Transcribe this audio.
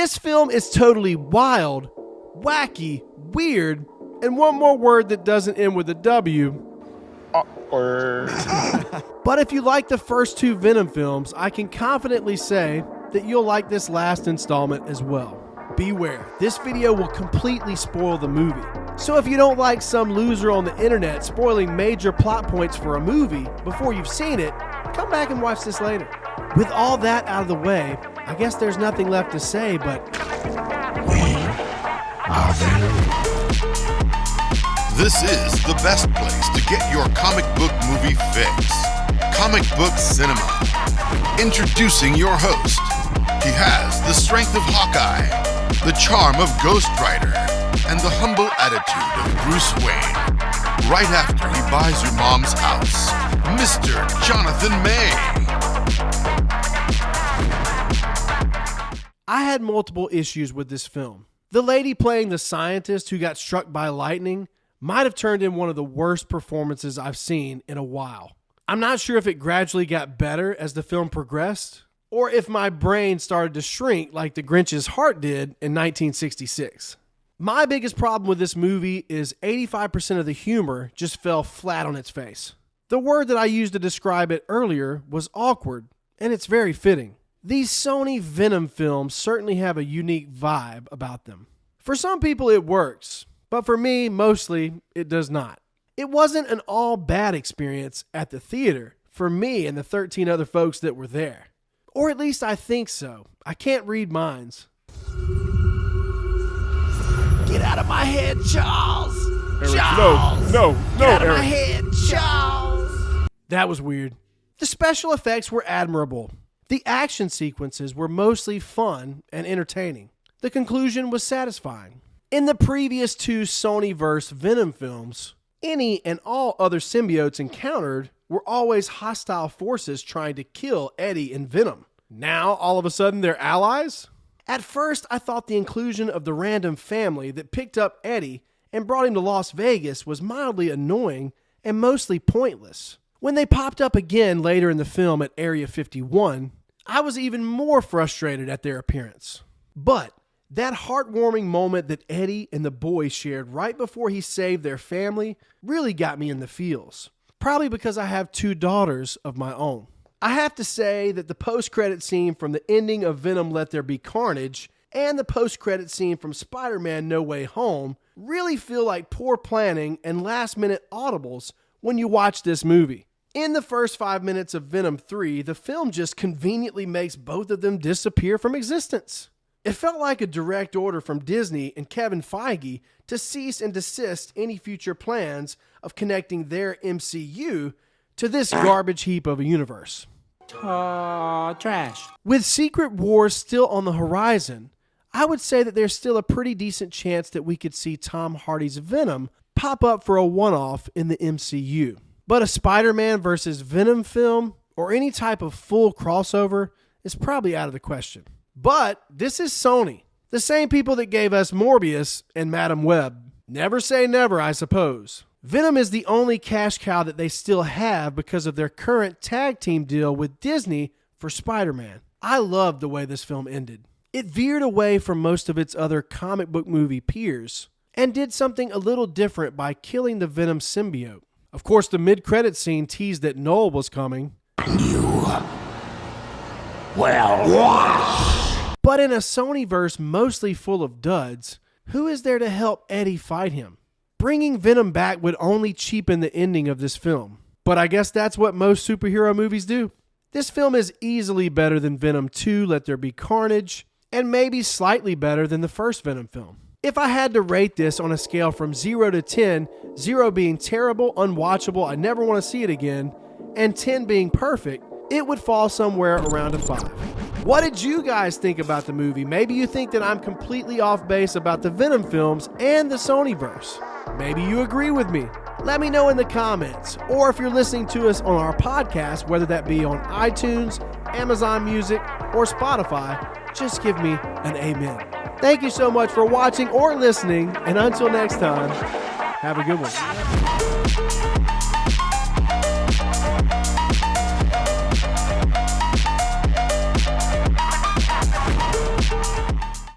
This film is totally wild, wacky, weird, and one more word that doesn't end with a W. Awkward. But if you like the first two Venom films, I can confidently say that you'll like this last installment as well. Beware, this video will completely spoil the movie. So if you don't like some loser on the internet spoiling major plot points for a movie before you've seen it, come back and watch this later. With all that out of the way, I guess there's nothing left to say, but We are Venom. This is the best place to get your comic book movie fix. Comic Book Cinema. Introducing your host. He has the strength of Hawkeye, the charm of Ghost Rider, and the humble attitude of Bruce Wayne. Right after he buys your mom's house, Mr. Jonathan May. I had multiple issues with this film. The lady playing the scientist who got struck by lightning might have turned in one of the worst performances I've seen in a while. I'm not sure if it gradually got better as the film progressed, or if my brain started to shrink like the Grinch's heart did in 1966. My biggest problem with this movie is 85% of the humor just fell flat on its face. The word that I used to describe it earlier was awkward, and it's very fitting. These Sony Venom films certainly have a unique vibe about them. For some people it works, but for me, mostly, it does not. It wasn't an all bad experience at the theater for me and the 13 other folks that were there. Or at least I think so. I can't read minds. Get out of my head, Charles! Eric, Charles! no, Get out of Eric. my head, Charles! That was weird. The special effects were admirable. The action sequences were mostly fun and entertaining. The conclusion was satisfying. In the previous two Sony-Verse Venom films, any and all other symbiotes encountered were always hostile forces trying to kill Eddie and Venom. Now, all of a sudden, they're allies? At first, I thought the inclusion of the random family that picked up Eddie and brought him to Las Vegas was mildly annoying and mostly pointless. When they popped up again later in the film at Area 51, I was even more frustrated at their appearance. But that heartwarming moment that Eddie and the boys shared right before he saved their family really got me in the feels. Probably because I have two daughters of my own. I have to say that the post-credit scene from the ending of Venom Let There Be Carnage and the post-credit scene from Spider-Man No Way Home really feel like poor planning and last-minute audibles when you watch this movie. In the first 5 minutes of Venom 3, the film just conveniently makes both of them disappear from existence. It felt like a direct order from Disney and Kevin Feige to cease and desist any future plans of connecting their MCU to this garbage heap of a universe. Trash. With Secret Wars still on the horizon, I would say that there's still a pretty decent chance that we could see Tom Hardy's Venom pop up for a one-off in the MCU. But a Spider-Man versus Venom film, or any type of full crossover, is probably out of the question. But this is Sony, the same people that gave us Morbius and Madam Web. Never say never, I suppose. Venom is the only cash cow that they still have because of their current tag team deal with Disney for Spider-Man. I loved the way this film ended. It veered away from most of its other comic book movie peers and did something a little different by killing the Venom symbiote. Of course, the mid-credit scene teased that Noel was coming. But in a Sony-verse mostly full of duds, who is there to help Eddie fight him? Bringing Venom back would only cheapen the ending of this film. But I guess that's what most superhero movies do. This film is easily better than Venom 2, Let There Be Carnage, and maybe slightly better than the first Venom film. If I had to rate this on a scale from 0 to 10, 0 being terrible, unwatchable, I never want to see it again, and 10 being perfect, it would fall somewhere around a 5. What did you guys think about the movie? Maybe you think that I'm completely off base about the Venom films and the Sony-verse. Maybe you agree with me. Let me know in the comments, or if you're listening to us on our podcast, whether that be on iTunes, Amazon Music, or Spotify, just give me an amen. Thank you so much for watching or listening, and until next time, have a good one.